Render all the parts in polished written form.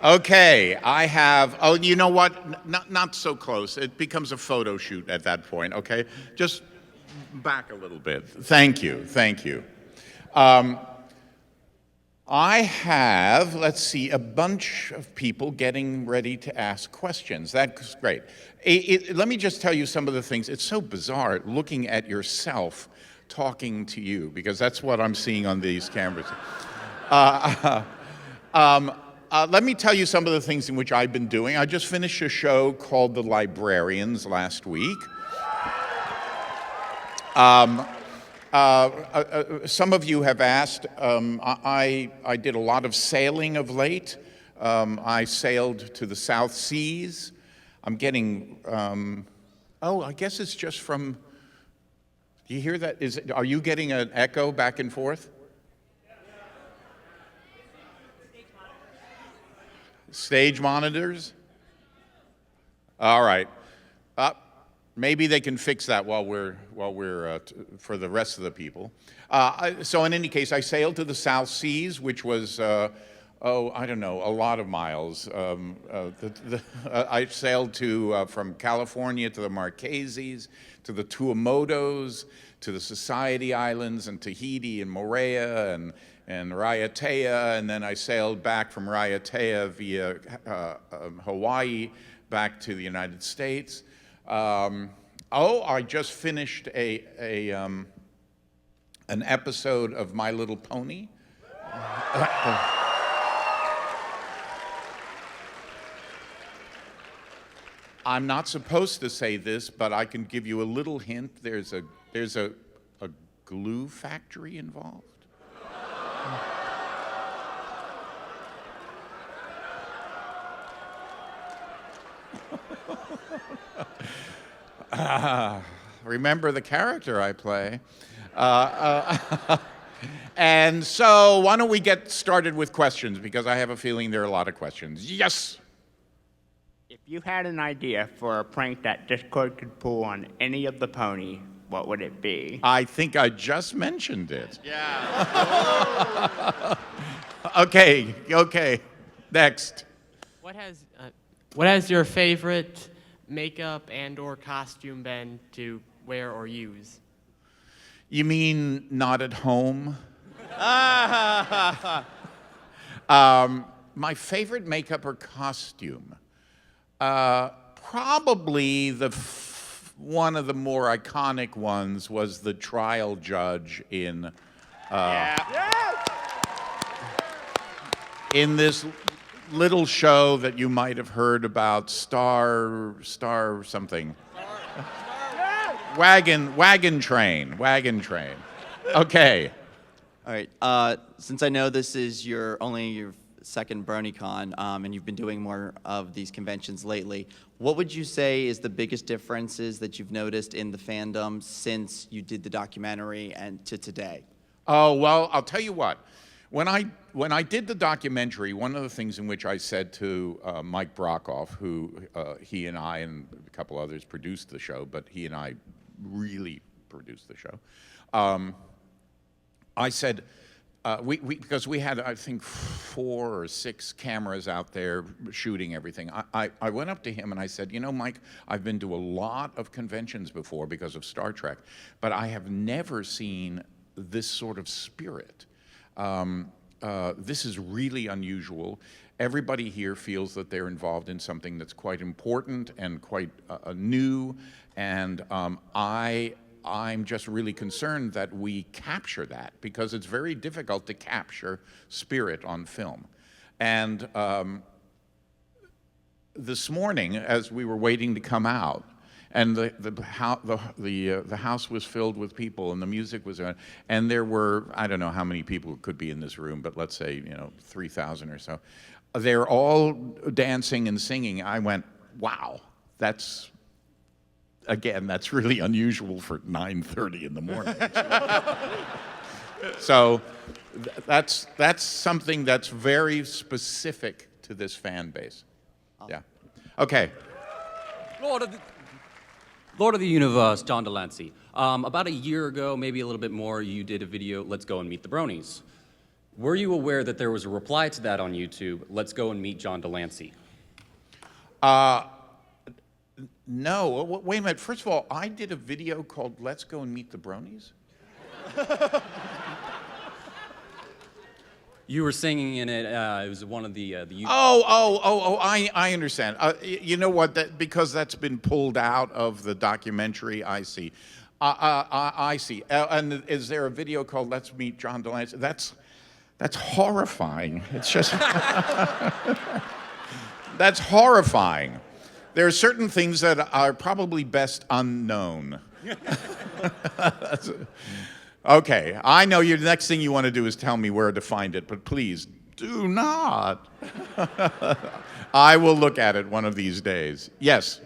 Okay, I have, oh, you know what? Not so close. It becomes a photo shoot at that point, okay? Just back a little bit. Thank you, thank you. I have, let's see, a bunch of people getting ready to ask questions. That's great. Let me just tell you some of the things. It's so bizarre looking at yourself talking to you, because that's what I'm seeing on these cameras. Let me tell you some of the things in which I've been doing. I just finished a show called The Librarians last week. Some of you have asked, I did a lot of sailing of late. I sailed to the South Seas. I'm getting, I guess it's just from, do you hear that? Are you getting an echo back and forth? Stage monitors? All right. Maybe they can fix that while we're for the rest of the people. So in any case, I sailed to the South Seas, which was, I don't know, a lot of miles. I sailed from California to the Marquesas, to the Tuamotus, to the Society Islands, and Tahiti, and Moorea, and Raiatea, and then I sailed back from Raiatea via Hawaii back to the United States. I just finished an episode of My Little Pony. I'm not supposed to say this, but I can give you a little hint. There's a glue factory involved. Remember the character I play. And so why don't we get started with questions, because I have a feeling there are a lot of questions. Yes? If you had an idea for a prank that Discord could pull on any of the pony, what would it be? I think I just mentioned it. Yeah. Okay. Next. What has your favorite makeup and/or costume been to wear or use? You mean not at home? My favorite makeup or costume? Probably one of the more iconic ones was the trial judge in in this little show that you might have heard about, Star something. Wagon Train. Okay. All right. Since I know this is only your second BronyCon, and you've been doing more of these conventions lately, what would you say is the biggest differences that you've noticed in the fandom since you did the documentary and to today? Oh, well, I'll tell you what. When I did the documentary, one of the things in which I said to Mike Brokoff, who he and I and a couple others produced the show, but he and I really produced the show, I said, because we had, I think, 4 or 6 cameras out there shooting everything. I went up to him and I said, you know, Mike, I've been to a lot of conventions before because of Star Trek, but I have never seen this sort of spirit. This is really unusual. Everybody here feels that they're involved in something that's quite important and quite new, and I'm just really concerned that we capture that, because it's very difficult to capture spirit on film. And this morning, as we were waiting to come out, and the house was filled with people, and the music was on, and there were, I don't know how many people could be in this room, but let's say, 3,000 or so. They're all dancing and singing. I went, wow, that's really unusual for 9:30 in the morning. So that's something that's very specific to this fan base. Yeah. Okay. Lord of the Universe, John DeLancie. About a year ago, maybe a little bit more, you did a video, Let's Go and Meet the Bronies. Were you aware that there was a reply to that on YouTube? Let's go and meet John DeLancie. No, wait a minute. First of all, I did a video called Let's Go and Meet the Bronies. You were singing in it. It was one of the YouTube. I understand. You know what? Because that's been pulled out of the documentary, I see. I see. And is there a video called Let's Meet John DeLancie? That's horrifying. It's just... That's horrifying. There are certain things that are probably best unknown. Okay, I know the next thing you want to do is tell me where to find it, but please do not. I will look at it one of these days. Yes.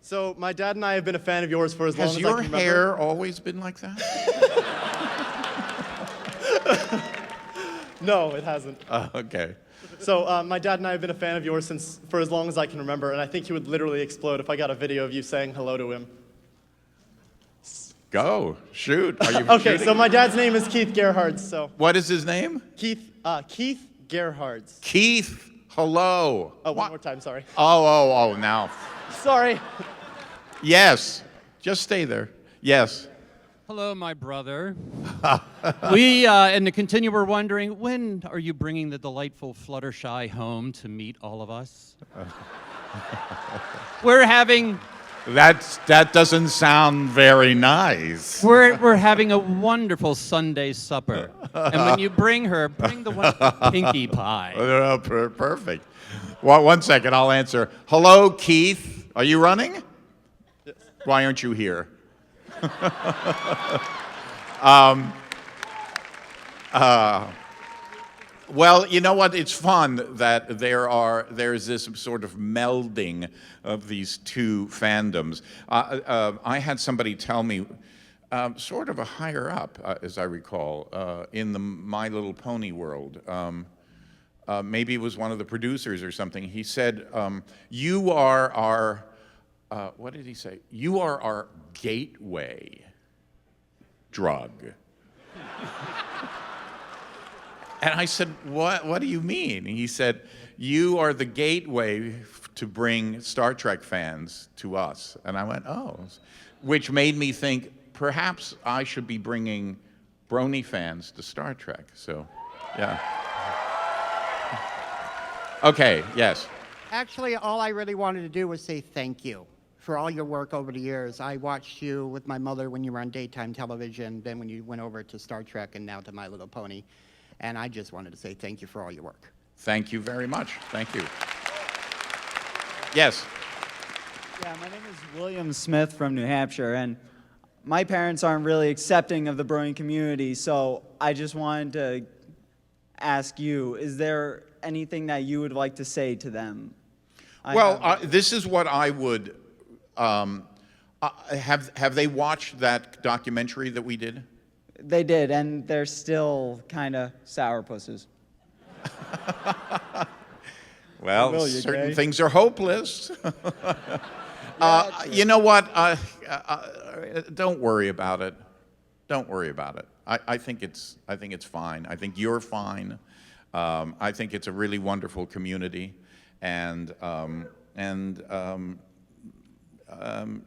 So my dad and I have been a fan of yours for as long as I Has can your remember. hair always been like that? No, it hasn't. Okay. So my dad and I have been a fan of yours for as long as I can remember, and I think he would literally explode if I got a video of you saying hello to him. Go. Shoot. Are you Okay, shooting? so my dad's name is Keith Gerhards. So What is his name? Keith Gerhards. Keith. Hello. Oh, one more time. Sorry. Oh, now. Sorry. Yes. Just stay there. Yes. Hello, my brother. We in the continue were wondering, when are you bringing the delightful Fluttershy home to meet all of us? We're having That doesn't sound very nice. we're having a wonderful Sunday supper, and when you bring her, bring the one pinkie pie. Perfect. Well, one second, I'll answer. Hello, Keith. Are you running? Yes. Why aren't you here? Well, you know what? It's fun that there's this sort of melding of these two fandoms. I had somebody tell me, sort of a higher up, as I recall, in the My Little Pony world. Maybe it was one of the producers or something. He said, "You are our." What did he say? You are our gateway drug. And I said, what do you mean? He said, you are the gateway to bring Star Trek fans to us. And I went, oh. Which made me think, perhaps I should be bringing Brony fans to Star Trek. So, yeah. Okay, yes. Actually, all I really wanted to do was say thank you for all your work over the years. I watched you with my mother when you were on daytime television, then when you went over to Star Trek, and now to My Little Pony. And I just wanted to say thank you for all your work. Thank you very much. Thank you. Yes. Yeah, my name is William Smith from New Hampshire, and my parents aren't really accepting of the Brony community, so I just wanted to ask you, is there anything that you would like to say to them? This is what I would, have they watched that documentary that we did? They did, and they're still kind of sourpusses. Well, Familiar, certain Jay. things are hopeless. You know what? Don't worry about it. Don't worry about it. I think it's fine. I think you're fine. I think it's a really wonderful community, and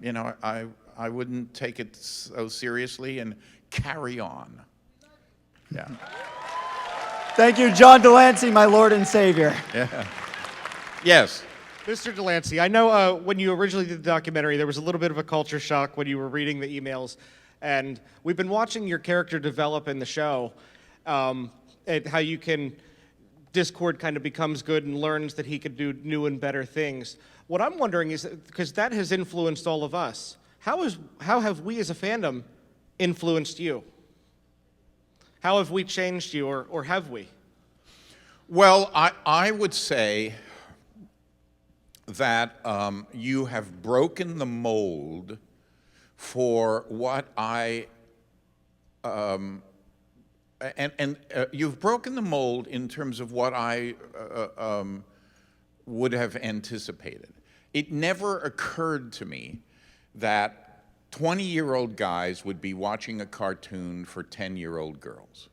you know, I wouldn't take it so seriously and carry on. Yeah. Thank you, John DeLancie, my Lord and Savior. Yeah. Yes. Mr. DeLancie, I know when you originally did the documentary, there was a little bit of a culture shock when you were reading the emails, and we've been watching your character develop in the show, and how you can, Discord kind of becomes good and learns that he could do new and better things. What I'm wondering is, because that has influenced all of us, how have we as a fandom influenced you? How have we changed you, or have we? Well, I would say that you have broken the mold for what you've broken the mold in terms of what I would have anticipated. It never occurred to me that 20-year-old guys would be watching a cartoon for 10-year-old girls.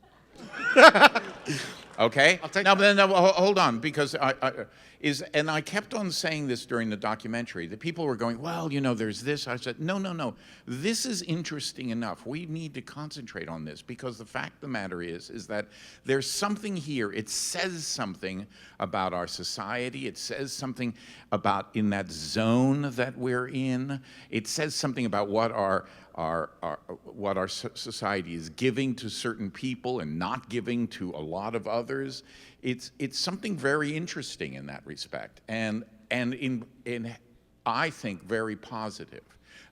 Okay? I'll take no, that. but no, hold on, because and I kept on saying this during the documentary. The people were going, well, you know, there's this. I said, no, no, no. This is interesting enough. We need to concentrate on this, because the fact of the matter is that there's something here. It says something about our society. It says something about in that zone that we're in. It says something about what our society is giving to certain people and not giving to a lot of others. It's something very interesting in that respect, and in I think very positive,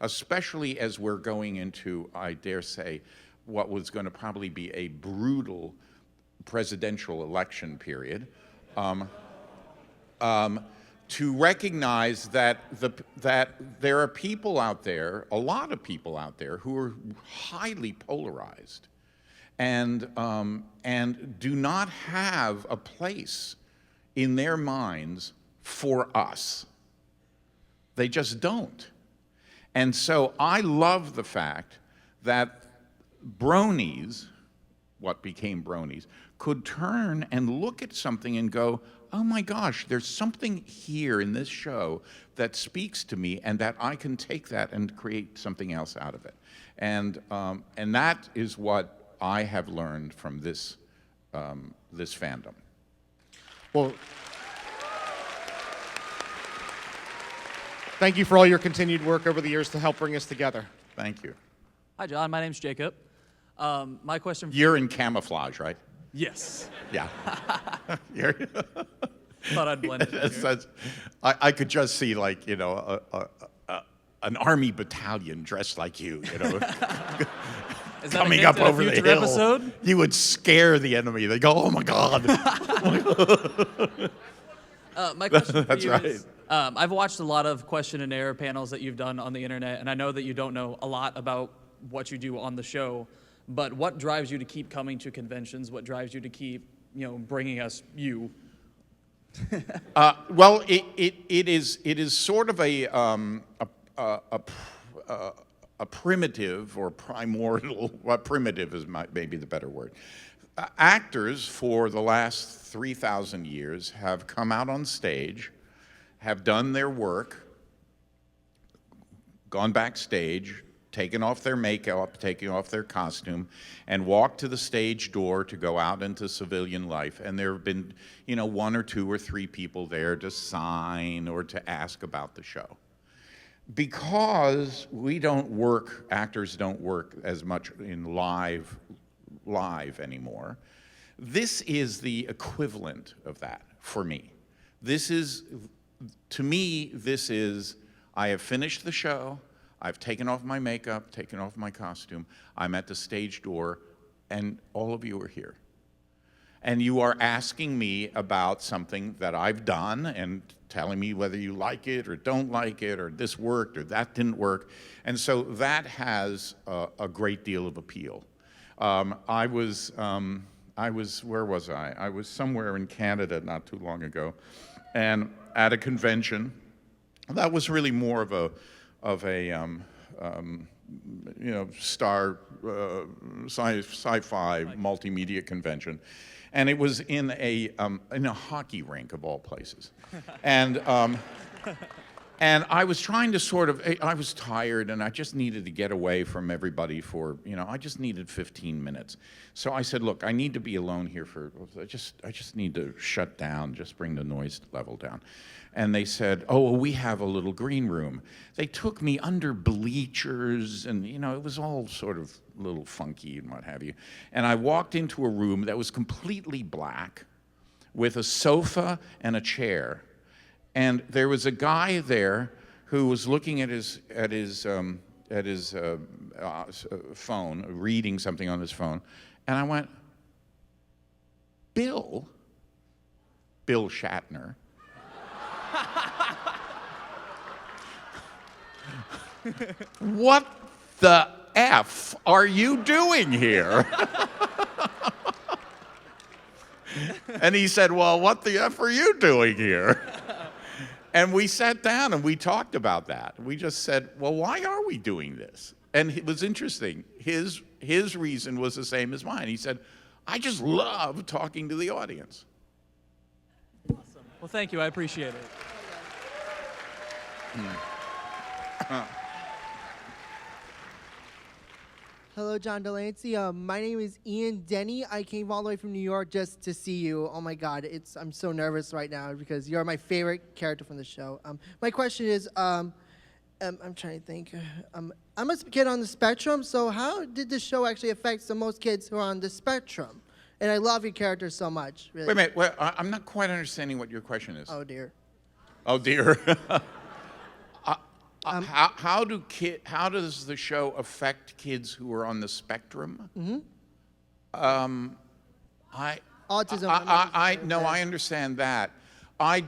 especially as we're going into, I dare say, what was going to probably be a brutal presidential election period. To recognize that there are people out there, a lot of people out there, who are highly polarized and do not have a place in their minds for us. They just don't. And so I love the fact that bronies, what became bronies, could turn and look at something and go, oh my gosh, there's something here in this show that speaks to me, and that I can take that and create something else out of it. And that is what I have learned from this, this fandom. Well, thank you for all your continued work over the years to help bring us together. Thank you. Hi, John. My name's Jacob. My question. You're in camouflage, right? Yes. Yeah. Thought I'd blend it in here. I could just see, like, you know, an army battalion dressed like you know, Is that coming a hint up at a over the future hill. episode? You would scare the enemy. They go, oh my God. My question for That's you right. is, I've watched a lot of question and error panels that you've done on the internet, and I know that you don't know a lot about what you do on the show, but what drives you to keep coming to conventions? What drives you to keep, you know, bringing us you? Well, it is sort of a primitive or primordial. Well, primitive is maybe the better word. Actors for the last 3,000 years have come out on stage, have done their work, gone backstage, taken off their makeup, taken off their costume, and walked to the stage door to go out into civilian life. And there have been, you know, 1 or 2 or 3 people there to sign or to ask about the show. Because we don't work, actors don't work as much in live anymore, this is the equivalent of that for me. This is, to me, this is, I have finished the show, I've taken off my makeup, taken off my costume, I'm at the stage door, and all of you are here. And you are asking me about something that I've done and telling me whether you like it or don't like it, or this worked or that didn't work. And so that has a great deal of appeal. I was, where was I? I was somewhere in Canada not too long ago, and at a convention that was really more of a you know, sci-fi multimedia convention, and it was in a hockey rink of all places, and I was trying to sort of, I was tired and I just needed to get away from everybody for, you know, I just needed 15 minutes. So I said, look, I need to be alone here for, I just need to shut down, just bring the noise level down. And they said, oh, well, we have a little green room. They took me under bleachers and, you know, it was all sort of a little funky and what have you. And I walked into a room that was completely black with a sofa and a chair. And there was a guy there who was looking at his phone, reading something on his phone, and I went, Bill Shatner, what the F are you doing here? And he said, well, what the F are you doing here? And we sat down and we talked about that. We just said, well, why are we doing this? And it was interesting. His reason was the same as mine. He said, I just love talking to the audience. Well, thank you. I appreciate it. Hello, John DeLancie. My name is Ian Denny. I came all the way from New York just to see you. Oh my God, I'm so nervous right now because you're my favorite character from the show. My question is, I'm trying to think. I'm a kid on the spectrum, so how did the show actually affect the most kids who are on the spectrum? And I love your character so much. Really. Wait a minute. Well, I'm not quite understanding what your question is. Oh dear. Oh dear. How does the show affect kids who are on the spectrum? Autism. I understand that. I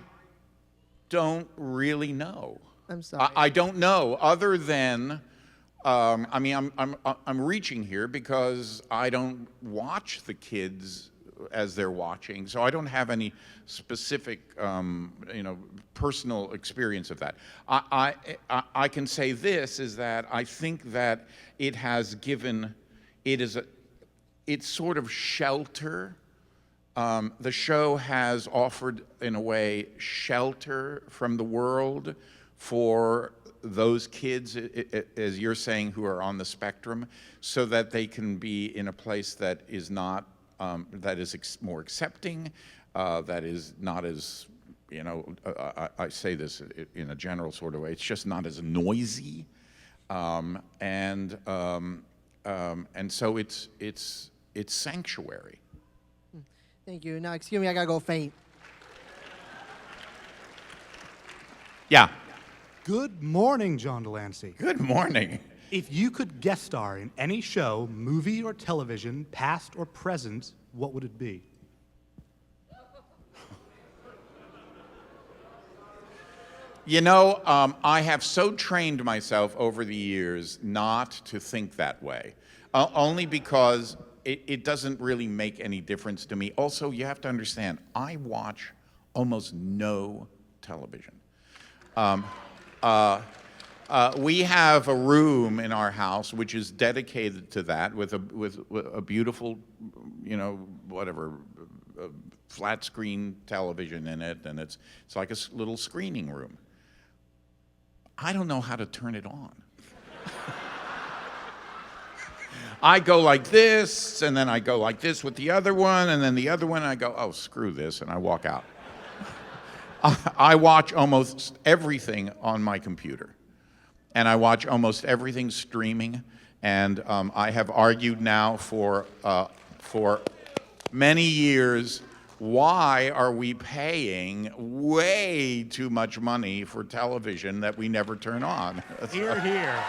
don't really know. I'm sorry. I don't know, other than, I mean, I'm reaching here because I don't watch the kids as they're watching, so I don't have any specific, personal experience of that. I can say this, is that I think that it has given, it's sort of shelter. The show has offered, in a way, shelter from the world for those kids, as you're saying, who are on the spectrum, so that they can be in a place that is not, that is more accepting, that is not as, I say this in a general sort of way, it's just not as noisy, and so it's sanctuary. Thank you. Now, excuse me, I gotta go faint. Yeah. Good morning, John DeLancie. Good morning. If you could guest star in any show, movie or television, past or present, what would it be? I have so trained myself over the years not to think that way, only because it doesn't really make any difference to me. Also, you have to understand, I watch almost no television. We have a room in our house which is dedicated to that, with a beautiful, flat screen television in it, and it's like a little screening room. I don't know how to turn it on. I go like this, and then I go like this with the other one, and then the other one, and I go, oh, screw this, and I walk out. I watch almost everything on my computer, and I watch almost everything streaming, and I have argued now for many years, why are we paying way too much money for television that we never turn on? Hear, hear.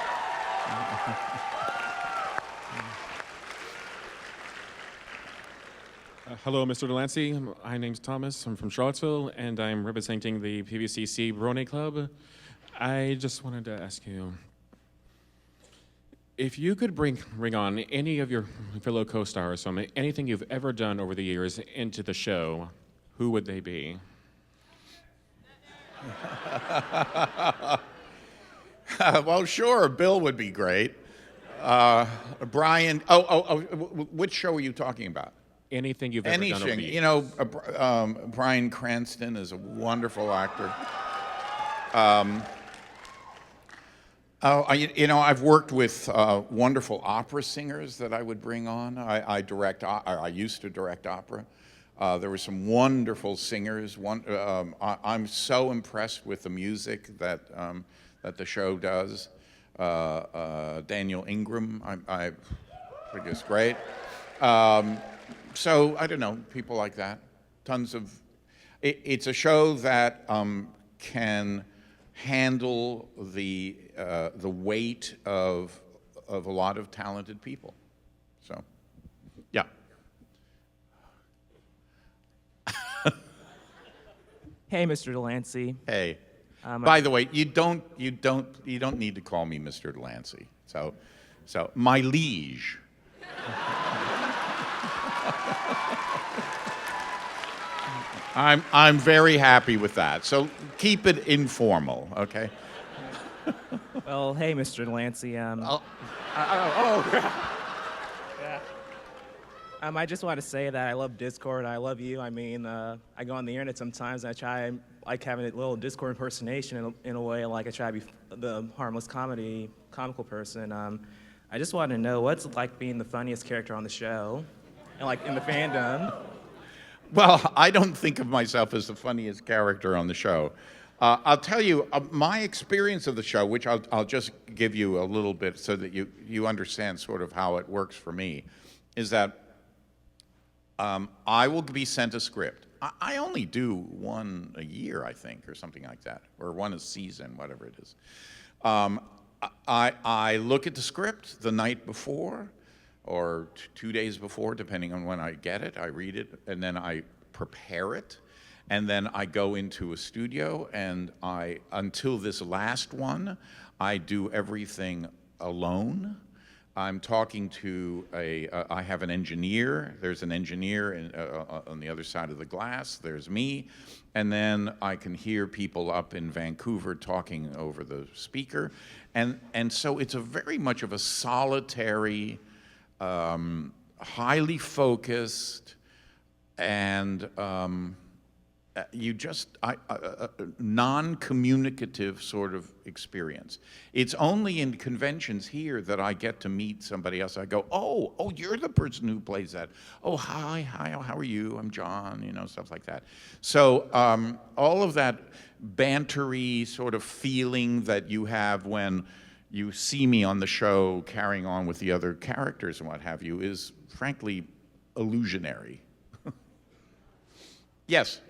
Hello, Mr. DeLancie. My name's Thomas. I'm from Charlottesville, and I'm representing the PVCC Brony Club. I just wanted to ask you, if you could bring on any of your fellow co-stars from anything you've ever done over the years into the show, who would they be? Well, sure, Bill would be great. Brian, which show are you talking about? Anything you've ever done over the years. Bryan Cranston is a wonderful actor. I've worked with wonderful opera singers that I would bring on. I used to direct opera. There were some wonderful singers. I'm so impressed with the music that the show does. Daniel Ingram, I think is great. So I don't know, people like that. Tons of. It's a show that can handle the weight of a lot of talented people. So, yeah. Hey, Mr. DeLancie. Hey. By the way, you don't need to call me Mr. DeLancie. So my liege. I'm very happy with that. So keep it informal, okay? Well, hey, Mr. DeLancie. I just want to say that I love Discord. I love you. I mean, I go on the internet sometimes and I try like having a little Discord impersonation in a way, like I try to be the harmless comical person. I just want to know what's it like being the funniest character on the show, and like in the fandom. Well, I don't think of myself as the funniest character on the show. I'll tell you, my experience of the show, which I'll just give you a little bit so that you understand sort of how it works for me, is that I will be sent a script. I only do one a year, I think, or something like that, or one a season, whatever it is. I look at the script the night before, or 2 days before, depending on when I get it. I read it, and then I prepare it, and then I go into a studio, and until this last one, I do everything alone. I'm talking to I have an engineer. There's an engineer on the other side of the glass. There's me. And then I can hear people up in Vancouver talking over the speaker. And so it's a very much of a solitary, highly focused, and non-communicative sort of experience. It's only in conventions here that I get to meet somebody else. I go, oh, you're the person who plays that. Oh, hi, how are you? I'm John, stuff like that. So all of that bantery sort of feeling that you have when you see me on the show carrying on with the other characters and what have you is frankly illusionary. Yes?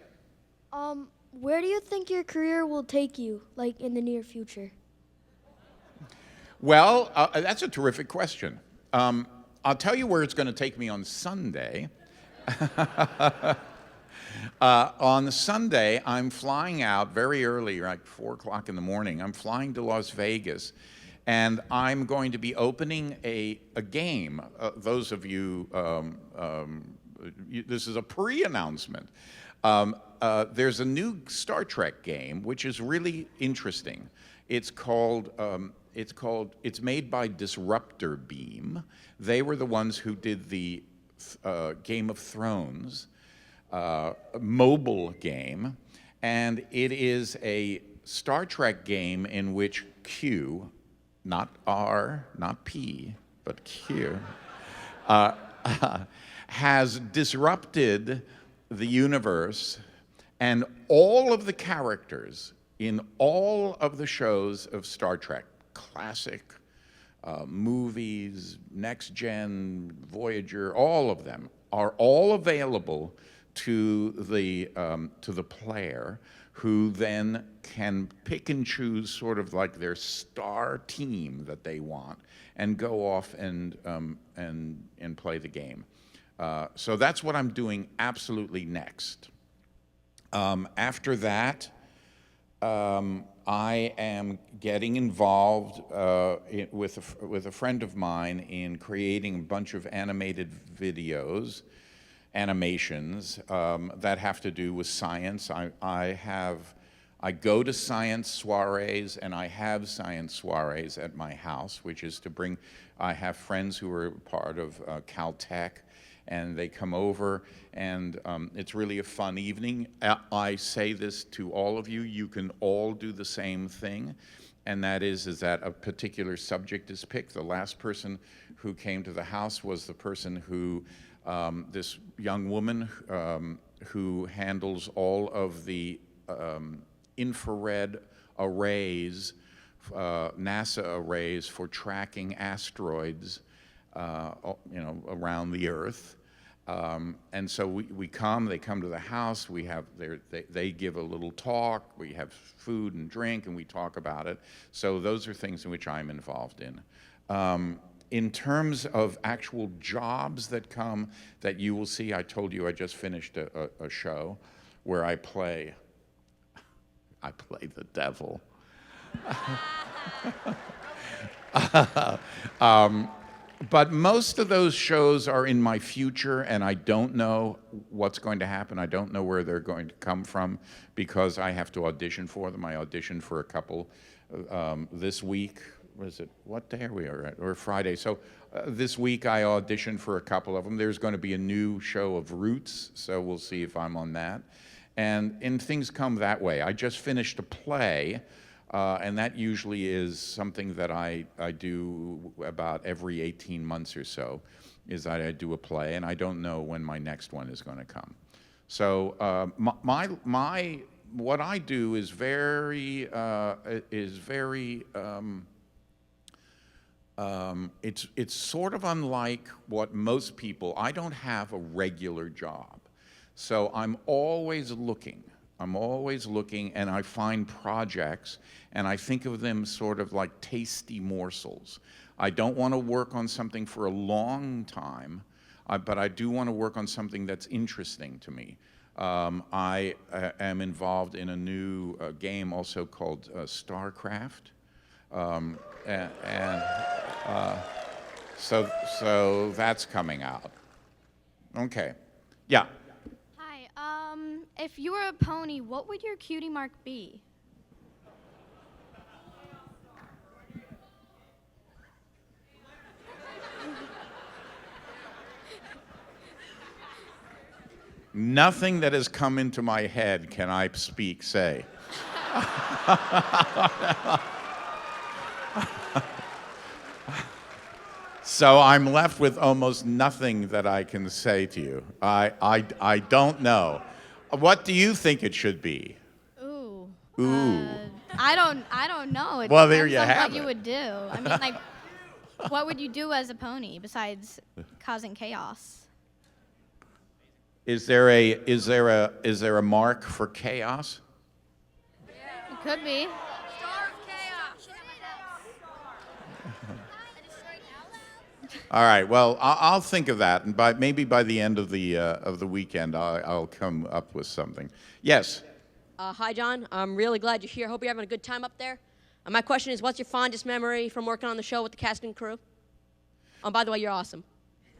Where do you think your career will take you, like in the near future? Well, that's a terrific question. I'll tell you where it's going to take me on Sunday. On Sunday, I'm flying out very early, like 4 o'clock in the morning. I'm flying to Las Vegas, and I'm going to be opening a game. Those of you, this is a pre-announcement. There's a new Star Trek game which is really interesting. It's made by Disruptor Beam. They were the ones who did the Game of Thrones mobile game, and it is a Star Trek game in which Q, not R, not P, but Q, has disrupted the universe, and all of the characters in all of the shows of Star Trek, classic, movies, Next Gen, Voyager, all of them are all available to the player, who then can pick and choose sort of like their star team that they want and go off and play the game. So that's what I'm doing absolutely next. After that, I am getting involved with a friend of mine in creating a bunch of animated videos, animations that have to do with science. I go to science soirees, and I have science soirees at my house, which is to bring. I have friends who are part of Caltech, and they come over, and it's really a fun evening. I say this to all of you: you can all do the same thing, and that is that a particular subject is picked. The last person who came to the house was the person who, this young woman who handles all of the infrared arrays, NASA arrays for tracking asteroids, around the Earth. And so they come to the house, they give a little talk, we have food and drink, and we talk about it. So those are things in which I'm involved in. In terms of actual jobs that come, that you will see, I told you I just finished a show where I play the devil. But most of those shows are in my future, and I don't know what's going to happen. I don't know where they're going to come from, because I have to audition for them. I auditioned for a couple this week, was it, what day are we at? Or Friday. So this week I auditioned for a couple of them. There's going to be a new show of Roots, so we'll see if I'm on that. And things come that way. I just finished a play, and that usually is something that I do about every 18 months or so, is I do a play, and I don't know when my next one is going to come. So what I do is very it's sort of unlike what most people. I don't have a regular job, so I'm always looking. And I find projects, and I think of them sort of like tasty morsels. I don't want to work on something for a long time, but I do want to work on something that's interesting to me. I am involved in a new game also called StarCraft, so that's coming out. Okay, yeah. Hi. If you were a pony, what would your cutie mark be? Nothing that has come into my head can I say. So I'm left with almost nothing that I can say to you. I don't know. What do you think it should be? Ooh. Ooh. I don't know. It Well, there depends you on have what you it. would do. I mean, like, what would you do as a pony besides causing chaos? Is there a mark for chaos? It could be. All right. Well, I'll think of that, and maybe by the end of the weekend, I'll come up with something. Yes. Hi, John. I'm really glad you're here. Hope you're having a good time up there. My question is, what's your fondest memory from working on the show with the cast and crew? Oh, by the way, you're awesome.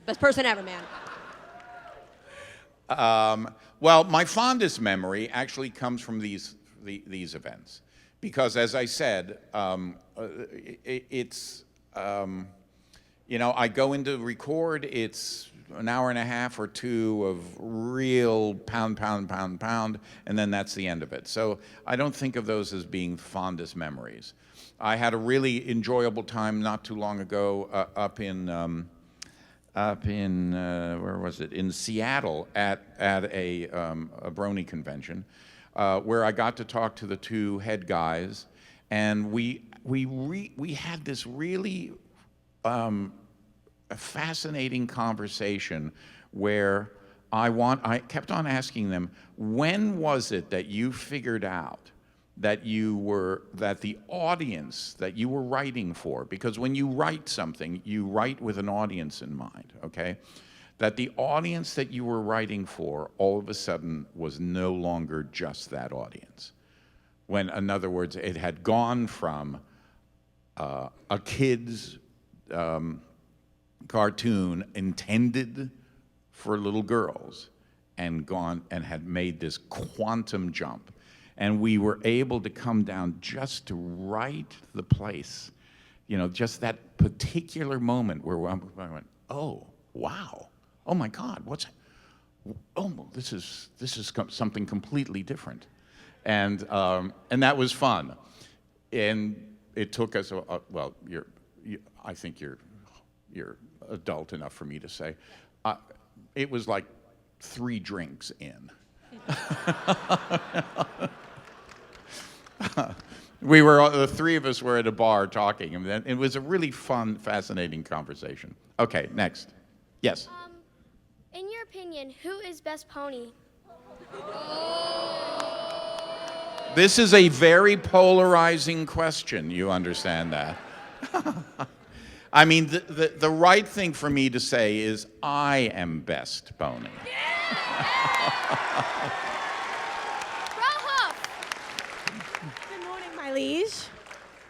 Best person ever, man. Well, my fondest memory actually comes from these events, because, as I said, it's I go into record. It's an hour and a half or two of real pound, and then that's the end of it. So I don't think of those as being fondest memories. I had a really enjoyable time not too long ago up in where was it? In Seattle at a Brony convention, where I got to talk to the two head guys, and we had this really a fascinating conversation where I kept on asking them, when was it that you figured out that the audience that you were writing for, because when you write something, you write with an audience in mind, okay? That the audience that you were writing for all of a sudden was no longer just that audience. When, in other words, it had gone from a kid's cartoon intended for little girls and had made this quantum jump. And we were able to come down just to right the place, just that particular moment where I went, oh, wow, oh my God, this is something completely different. And that was fun. And it took us, well, I think you're adult enough for me to say, it was like 3 drinks in. The 3 of us were at a bar talking, and then it was a really fun, fascinating conversation. Okay, next. Yes. In your opinion, who is best pony? This is a very polarizing question, you understand that. I mean, the right thing for me to say is I am best pony. Good morning, my liege.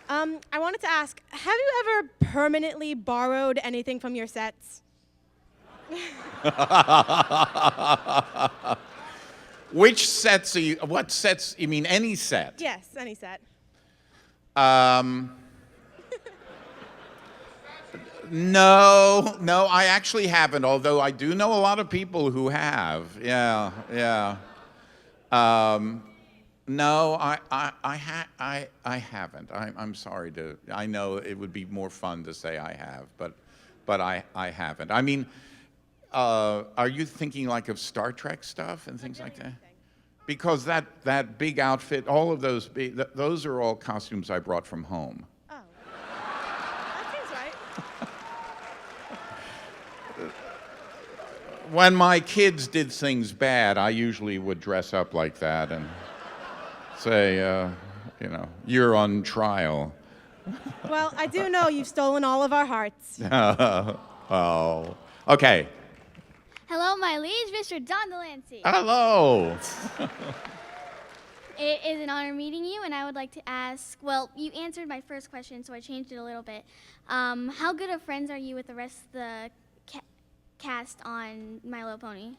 I wanted to ask, have you ever permanently borrowed anything from your sets? Which sets are you, what sets, you mean any set? Yes, any set. No, no, I actually haven't, although I do know a lot of people who have. Yeah, yeah. No, I haven't. I'm sorry to, I know it would be more fun to say I have, but I haven't. I mean, are you thinking like of Star Trek stuff and things like that? Because that big outfit, all of those, those are all costumes I brought from home. Oh. That seems right. When my kids did things bad, I usually would dress up like that and say, you know, you're on trial. Well, I do know you've stolen all of our hearts. Oh, okay. Hello, my liege, Mr. John DeLancie. Hello. It is an honor meeting you, and I would like to ask, well, you answered my first question, so I changed it a little bit. How good of friends are you with the rest of the cast on My Little Pony?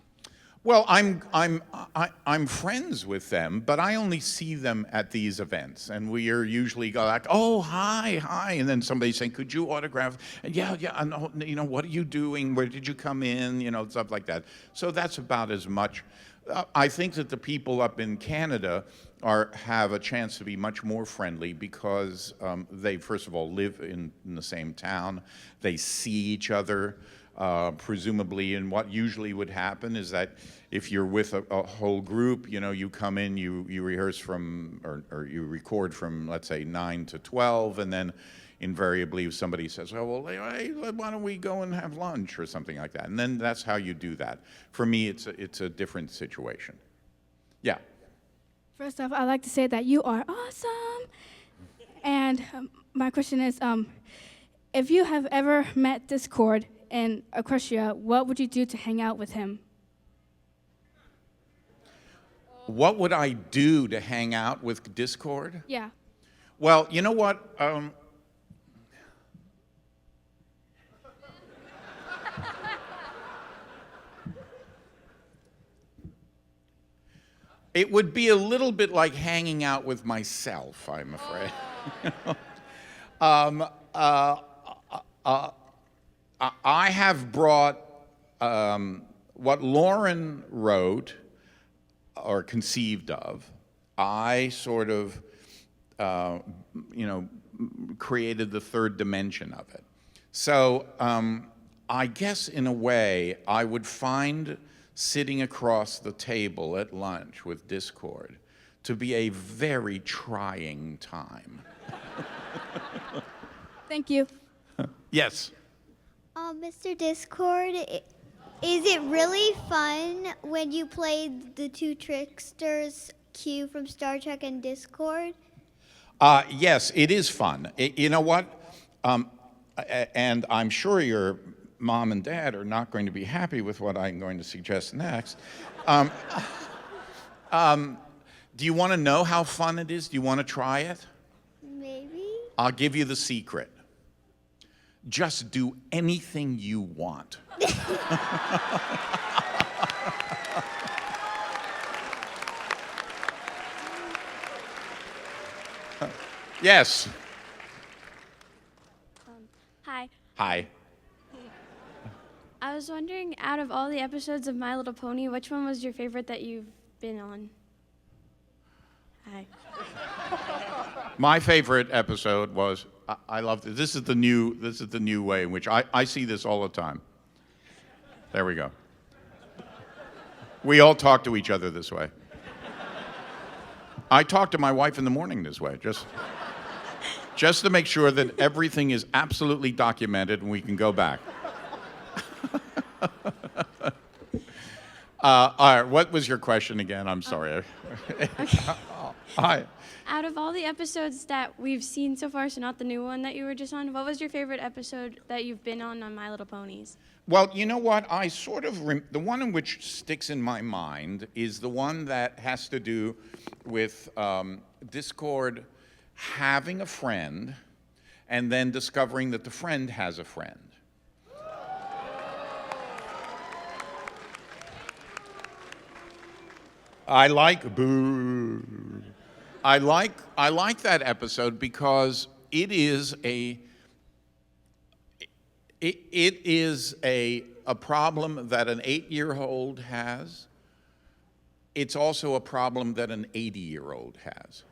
Well, I'm friends with them, but I only see them at these events, and we are usually go like, oh, hi, and then somebody saying, could you autograph? And yeah, you know, what are you doing? Where did you come in? You know, stuff like that. So that's about as much. I think that the people up in Canada have a chance to be much more friendly because they, first of all, live in the same town. They see each other. Presumably, and what usually would happen is that if you're with a whole group, you know, you come in, you rehearse from, or you record from, let's say, 9 to 12, and then invariably somebody says, oh, well, hey, why don't we go and have lunch or something like that? And then that's how you do that. For me, it's a different situation. Yeah. First off, I'd like to say that you are awesome. And my question is, if you have ever met Discord in Equestria, what would you do to hang out with him? What would I do to hang out with Discord? Yeah. Well, you know what? It would be a little bit like hanging out with myself, I'm afraid. I have brought what Lauren wrote or conceived of. I sort of, you know, created the third dimension of it. So I guess in a way I would find sitting across the table at lunch with Discord to be a very trying time. Thank you. Yes. Mr. Discord, is it really fun when you play the two tricksters, Q from Star Trek and Discord? Yes, it is fun. You know what? And I'm sure your mom and dad are not going to be happy with what I'm going to suggest next. Do you want to know how fun it is? Do you want to try it? Maybe. I'll give you the secret. Just do anything you want. Yes. Hi. Hi. I was wondering, out of all the episodes of My Little Pony, which one was your favorite that you've been on? Hi. My favorite episode was, I loved it. This is the new way in which I see this all the time. There we go. We all talk to each other this way. I talk to my wife in the morning this way, just to make sure that everything is absolutely documented and we can go back. All right, what was your question again? I'm sorry. Hi. Out of all the episodes that we've seen so far, so not the new one that you were just on, what was your favorite episode that you've been on My Little Ponies? Well, you know what? I sort of, the one in which sticks in my mind is the one that has to do with Discord having a friend and then discovering that the friend has a friend. I like that episode because it is It is a problem that an 8-year-old has. It's also a problem that an 80-year-old has.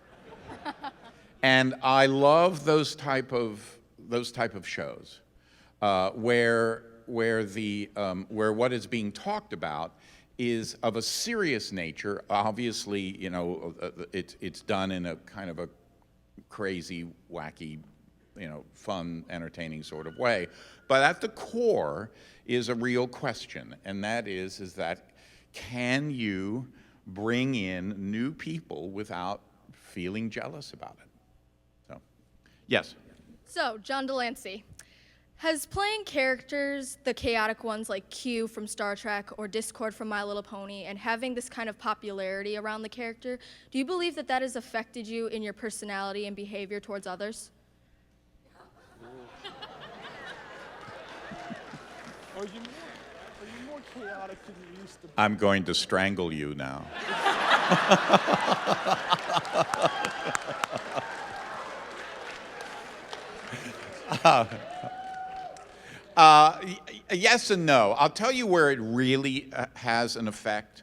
And I love those type of shows where what is being talked about is of a serious nature. Obviously, you know, it's done in a kind of a crazy, wacky, you know, fun, entertaining sort of way. But at the core is a real question, and that is that can you bring in new people without feeling jealous about it? So, yes. So, John DeLancie, has playing characters, the chaotic ones like Q from Star Trek or Discord from My Little Pony, and having this kind of popularity around the character, do you believe that that has affected you in your personality and behavior towards others? Are you more chaotic than you used to be? I'm going to strangle you now. Yes and no. I'll tell you where it really has an effect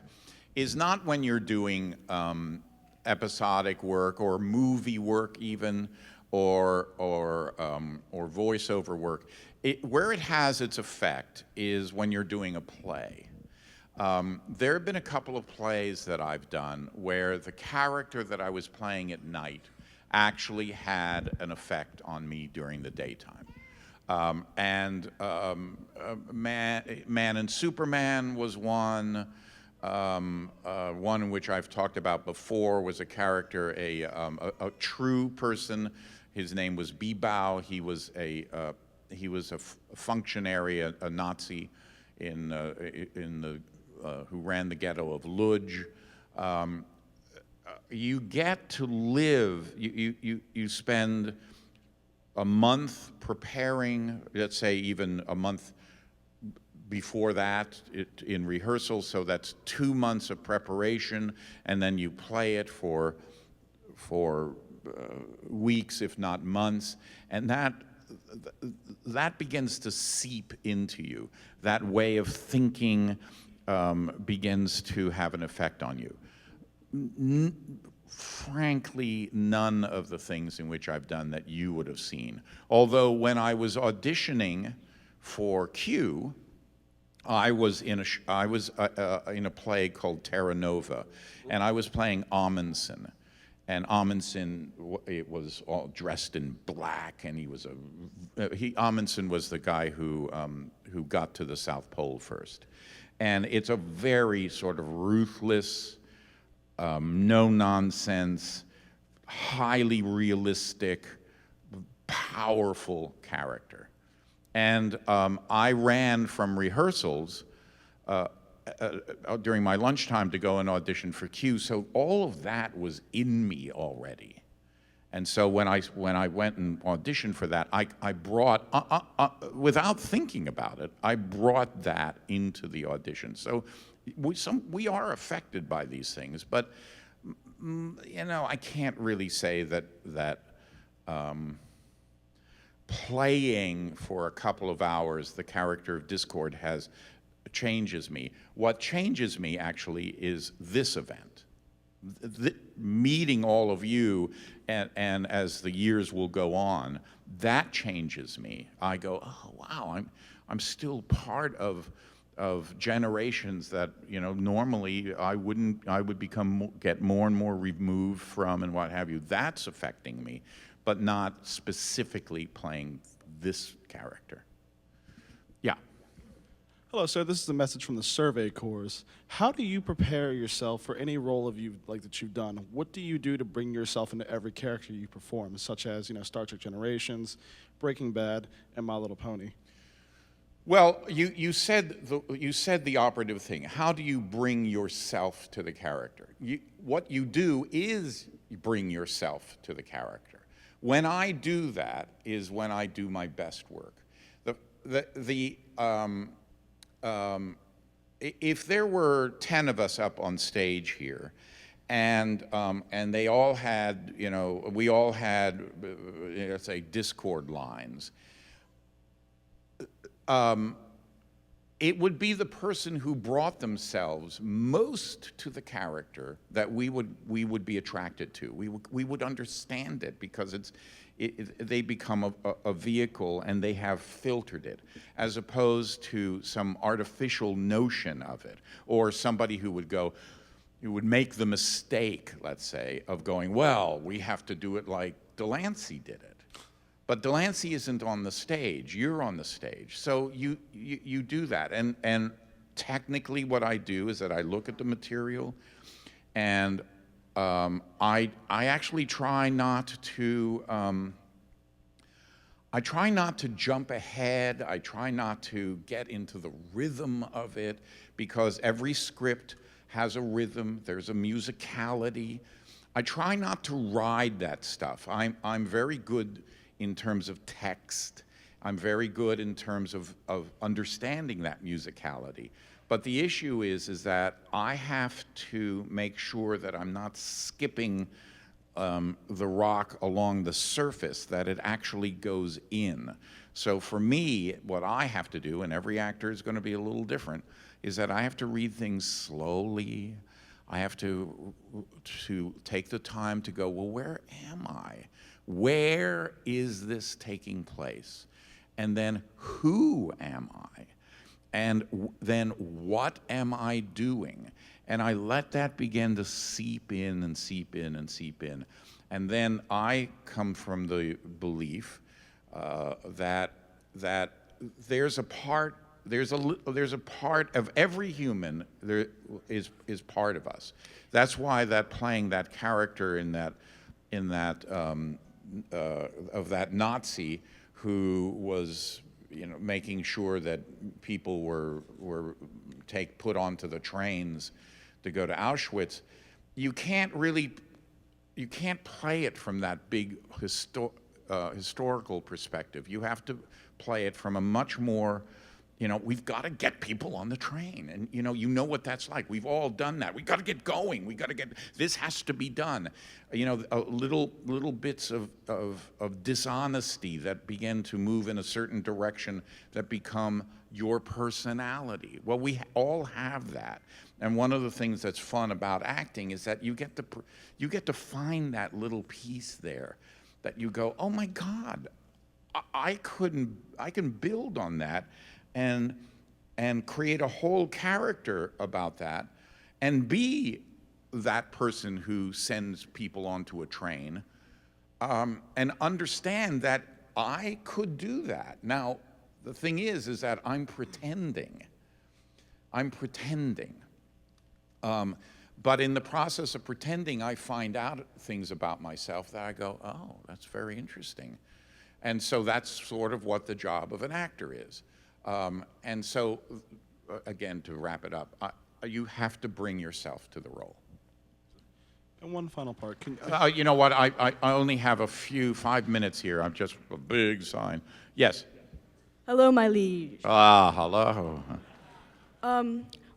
is not when you're doing episodic work or movie work even, or voiceover work. Where it has its effect is when you're doing a play. There have been a couple of plays that I've done where the character that I was playing at night actually had an effect on me during the daytime. Man and Superman was one. One in which I've talked about before was a character, a true person. His name was Bebau. He was a functionary, a Nazi who ran the ghetto of Lodz. You get to live. You spend a month preparing. Let's say even a month before that in rehearsal. So that's 2 months of preparation, and then you play it for weeks, if not months, and that begins to seep into you. That way of thinking begins to have an effect on you. Frankly, none of the things in which I've done that you would have seen. Although when I was auditioning for Q, I was in a play called Terra Nova, and I was playing Amundsen. And Amundsen was all dressed in black, and Amundsen was the guy who got to the South Pole first. And it's a very sort of ruthless, no-nonsense, highly realistic, powerful character. And I ran from rehearsals during my lunchtime to go and audition for Q, so all of that was in me already. And so when I went and auditioned for that, I brought, without thinking about it, I brought that into the audition. So we are affected by these things, but you know, I can't really say that playing for a couple of hours the character of Discord changes me. What changes me actually is this event. Meeting all of you, and as the years will go on, that changes me. I go, oh wow, I'm still part of generations that, you know, normally I would get more and more removed from, and what have you. That's affecting me, but not specifically playing this character. Yeah. Hello, sir. This is a message from the Survey Corps. How do you prepare yourself for any role that you've done? What do you do to bring yourself into every character you perform, such as, you know, Star Trek Generations, Breaking Bad, and My Little Pony? Well, you said the operative thing. How do you bring yourself to the character? What you do is you bring yourself to the character. When I do that is when I do my best work. If there were 10 of us up on stage here, and they all had, you know, we all had, let's say, Discord lines, it would be the person who brought themselves most to the character that we would be attracted to. We would understand it because they become a vehicle and they have filtered it, as opposed to some artificial notion of it, or somebody who would make the mistake, let's say, of going, well, we have to do it like DeLancie did it. But DeLancie isn't on the stage, you're on the stage. So you do that. And technically what I do is that I look at the material and I actually try not to, jump ahead. I try not to get into the rhythm of it, because every script has a rhythm, there's a musicality. I try not to ride that stuff. I'm very good in terms of text. I'm very good in terms of understanding that musicality. But the issue is that I have to make sure that I'm not skipping the rock along the surface, that it actually goes in. So for me, what I have to do, and every actor is going to be a little different, is that I have to read things slowly. I have to take the time to go, well, where am I? Where is this taking place? And then who am I? And then what am I doing? And I let that begin to seep in and seep in and seep in. And then I come from the belief that there's a part of every human there is part of us. That's why playing that character in that of that Nazi who was, making sure that people were put onto the trains to go to Auschwitz. You can't play it from that big historical perspective. You have to play it from a much more, we've got to get people on the train, and you know what that's like. We've all done that. We've got to get going. This has to be done. Little bits of dishonesty that begin to move in a certain direction that become your personality. Well, we all have that. And one of the things that's fun about acting is that you get to find that little piece there that you go, oh my God, I can build on that and create a whole character about that, and be that person who sends people onto a train, and understand that I could do that. Now, the thing is that I'm pretending. But in the process of pretending, I find out things about myself that I go, oh, that's very interesting. And so that's sort of what the job of an actor is. And so, again, to wrap it up, you have to bring yourself to the role. And one final part. You know what? I only have 5 minutes here. I'm just a big sign. Yes. Hello, my liege. Ah, hello.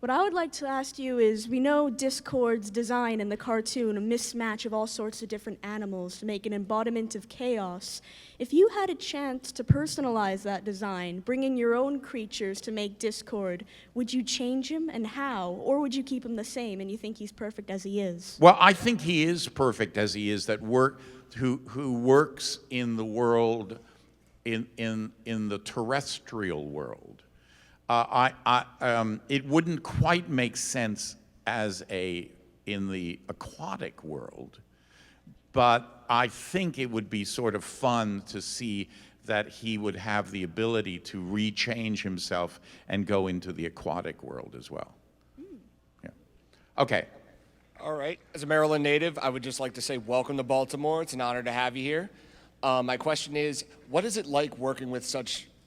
What I would like to ask you is, we know Discord's design in the cartoon, a mismatch of all sorts of different animals to make an embodiment of chaos. If you had a chance to personalize that design, bring in your own creatures to make Discord, would you change him, and how? Or would you keep him the same and you think he's perfect as he is? Well, I think he is perfect as he is, who works in the world, in the terrestrial world. It wouldn't quite make sense in the aquatic world, but I think it would be sort of fun to see that he would have the ability to rechange himself and go into the aquatic world as well. Yeah. Okay. All right. As a Maryland native, I would just like to say welcome to Baltimore. It's an honor to have you here. My question is, what is it like working with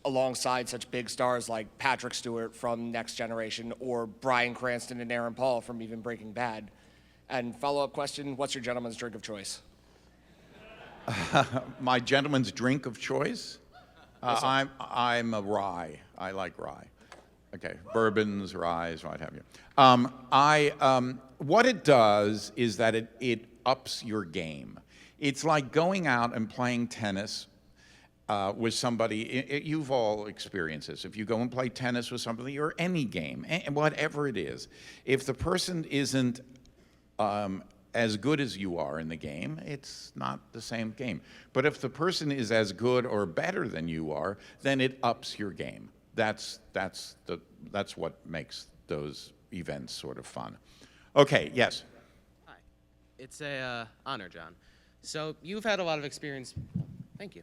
alongside such big stars like Patrick Stewart from Next Generation, or Bryan Cranston and Aaron Paul from even Breaking Bad? And follow-up question, what's your gentleman's drink of choice? My gentleman's drink of choice? Yes, sir. I'm a rye. I like rye. Okay, bourbons, ryes, what have you. What it does is that it ups your game. It's like going out and playing tennis with somebody, you've all experienced this. If you go and play tennis with somebody or any game, whatever it is, if the person isn't as good as you are in the game, it's not the same game. But if the person is as good or better than you are, then it ups your game. That's what makes those events sort of fun. Okay, yes. Hi, it's a honor, John. So you've had a lot of experience. Thank you.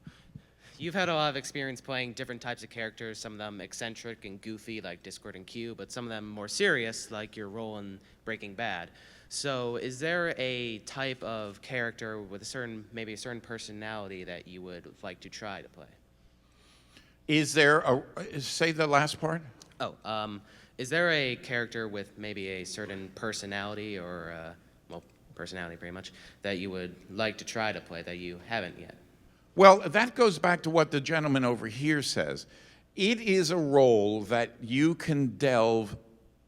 You've had a lot of experience playing different types of characters. Some of them eccentric and goofy, like Discord and Q, but some of them more serious, like your role in Breaking Bad. So is there a type of character with maybe a certain personality that you would like to try to play? Is there say the last part? Oh, is there a character with maybe a certain personality or, personality pretty much, that you would like to try to play that you haven't yet? Well, that goes back to what the gentleman over here says. It is a role that you can delve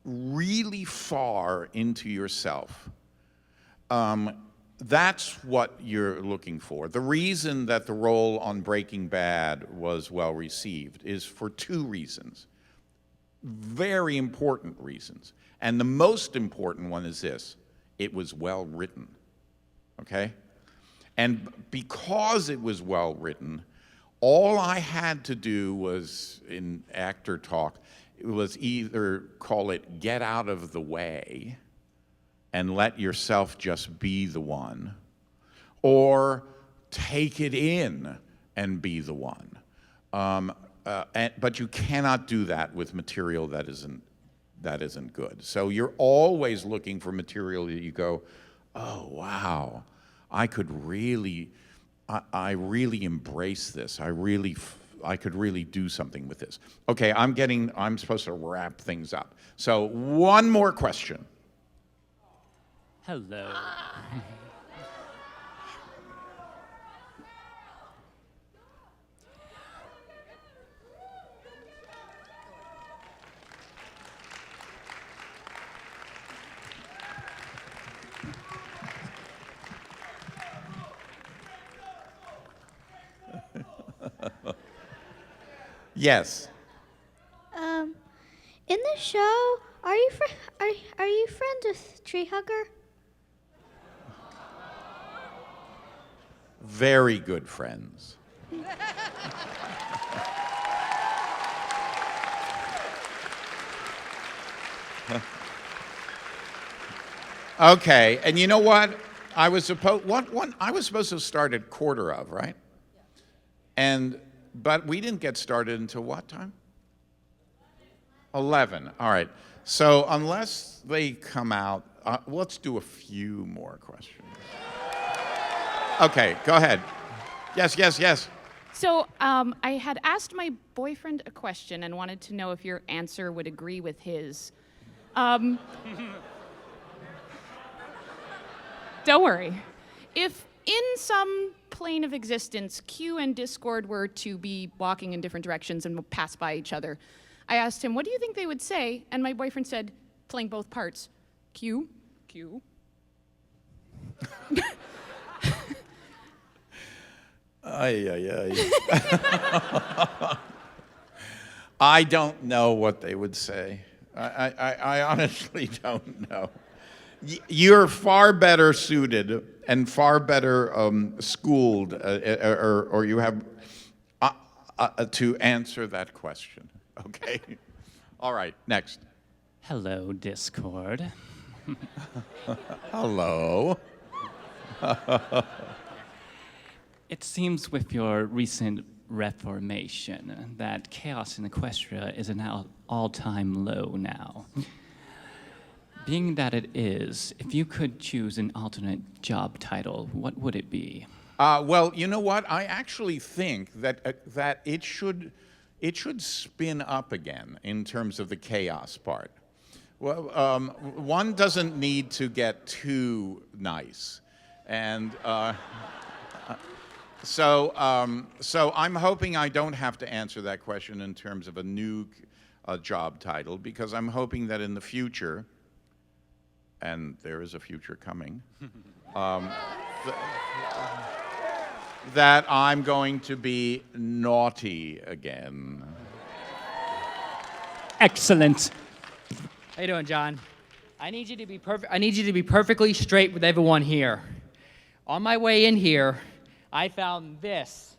really far into yourself. That's what you're looking for. The reason that the role on Breaking Bad was well received is for two reasons, very important reasons. And the most important one is this: it was well written, okay? And because it was well written, all I had to do was, in actor talk, it was either call it get out of the way and let yourself just be the one, or take it in and be the one. But you cannot do that with material that isn't good. So you're always looking for material that you go, oh, wow, I really embrace this. I could really do something with this. Okay, I'm supposed to wrap things up. So one more question. Hello. Yes. In the show, are you friends with Tree Hugger? Very good friends. Okay, and you know what? I was supposed to start at 1:15, right? But we didn't get started until what time? 11. All right. So unless they come out, let's do a few more questions. Okay, go ahead. Yes. So I had asked my boyfriend a question and wanted to know if your answer would agree with his. Don't worry. If in some plane of existence, Q and Discord were to be walking in different directions and pass by each other, I asked him, what do you think they would say? And my boyfriend said, playing both parts, Q. I don't know what they would say. I honestly don't know. You're far better suited and far better schooled, or you have to answer that question. Okay. All right. Next. Hello, Discord. Hello. It seems with your recent reformation that chaos in Equestria is an all-time low now. Being that it is, if you could choose an alternate job title, what would it be? Well, you know what? I actually think that it should spin up again in terms of the chaos part. Well, one doesn't need to get too nice, and so I'm hoping I don't have to answer that question in terms of a new job title, because I'm hoping that in the future, and there is a future coming, that I'm going to be naughty again. Excellent. How you doing, John? I need you to be perfect. I need you to be perfectly straight with everyone here. On my way in here, I found this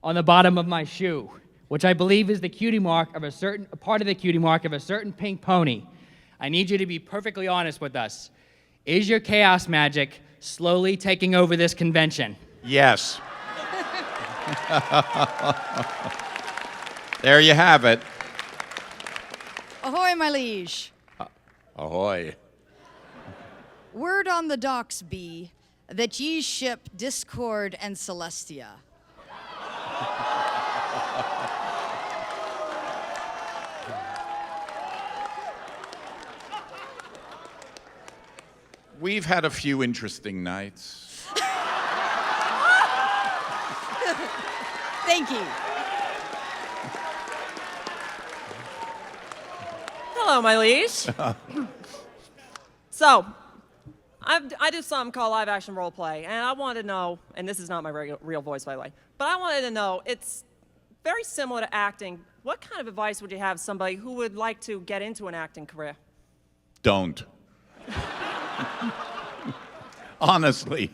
on the bottom of my shoe, which I believe is the cutie mark of a certain part of the cutie mark of a certain pink pony. I need you to be perfectly honest with us. Is your chaos magic slowly taking over this convention? Yes. There you have it. Ahoy, my liege. Ahoy. Word on the docks be that ye ship Discord and Celestia. We've had a few interesting nights. Thank you. Hello, my liege. So, I do something called live action role play, and I wanted to know, and this is not my real voice, by the way, but I wanted to know, it's very similar to acting. What kind of advice would you have somebody who would like to get into an acting career? Don't. Honestly,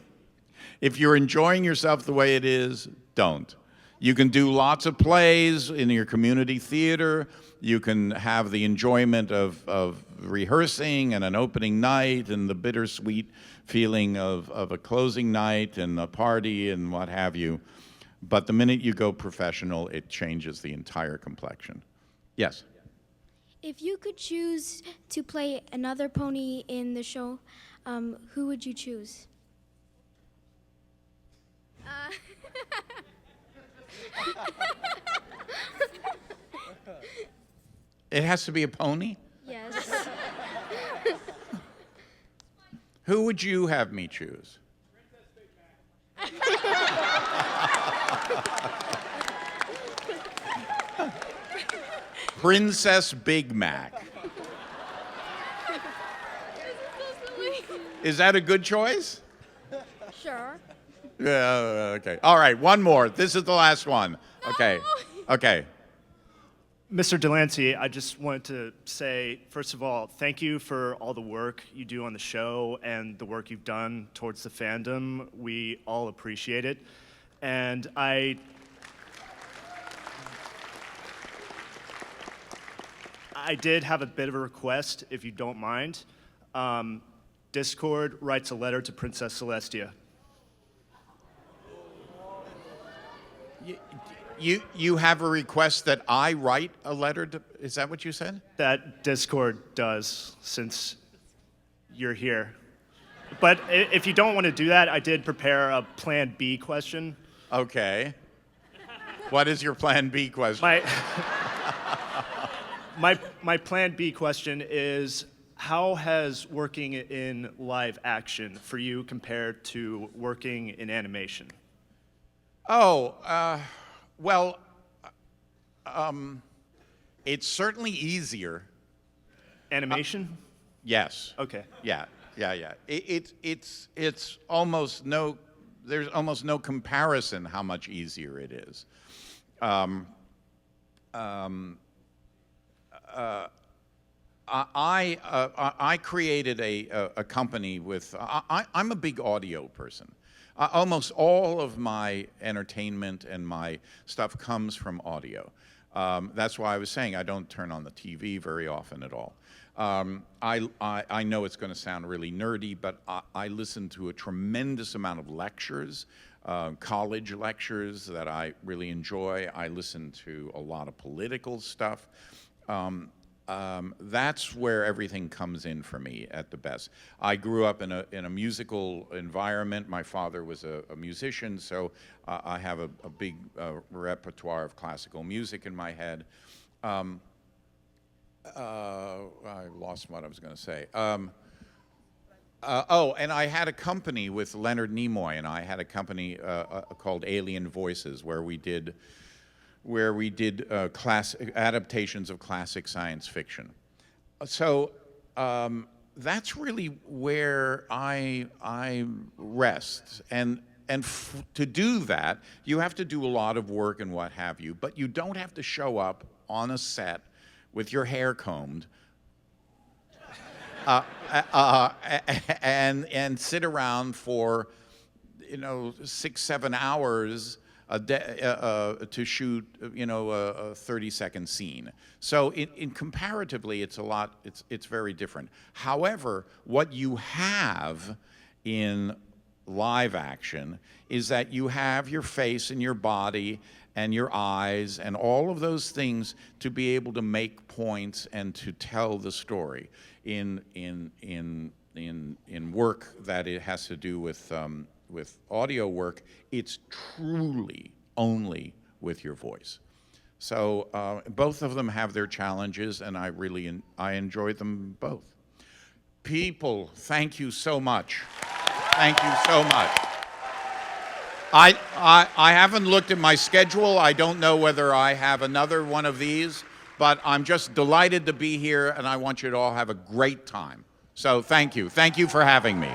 if you're enjoying yourself the way it is, don't. You can do lots of plays in your community theater. You can have the enjoyment of rehearsing and an opening night and the bittersweet feeling of a closing night and a party and what have you. But the minute you go professional, it changes the entire complexion. Yes? If you could choose to play another pony in the show, who would you choose? It has to be a pony? Yes. Who would you have me choose? Princess Big Mac. Is that a good choice? Sure. Yeah, okay. All right, one more. This is the last one. Okay. Okay. Mr. DeLancie, I just wanted to say, first of all, thank you for all the work you do on the show and the work you've done towards the fandom. We all appreciate it. And I did have a bit of a request, if you don't mind. Discord writes a letter to Princess Celestia. You have a request that I write a letter to, is that what you said? That Discord does, since you're here. But if you don't want to do that, I did prepare a Plan B question. Okay. What is your Plan B question? My Plan B question is, how has working in live action for you compared to working in animation? Oh, well, it's certainly easier. Animation? Yes. Okay. Yeah. It's almost no, there's almost no comparison how much easier it is. I created a company with, I'm a big audio person. Almost all of my entertainment and my stuff comes from audio. That's why I was saying I don't turn on the TV very often at all. I know it's going to sound really nerdy, but I listen to a tremendous amount of lectures, college lectures that I really enjoy. I listen to a lot of political stuff. That's where everything comes in for me at the best. I grew up in a musical environment. My father was a musician, so I have a big repertoire of classical music in my head. I lost what I was going to say. And I had a company with Leonard Nimoy, and I had a company called Alien Voices, where we did adaptations of classic science fiction. So that's really where I rest. And to do that, you have to do a lot of work and what have you, but you don't have to show up on a set with your hair combed and sit around for 6-7 hours a day to shoot a 30-second scene. So in comparatively, it's very different. However, what you have in live action is that you have your face and your body and your eyes and all of those things to be able to make points and to tell the story. In work that it has to do with audio work, it's truly only with your voice. So both of them have their challenges, and I enjoy them both. People, thank you so much. Thank you so much. I haven't looked at my schedule. I don't know whether I have another one of these, but I'm just delighted to be here, and I want you to all have a great time. So thank you. Thank you for having me.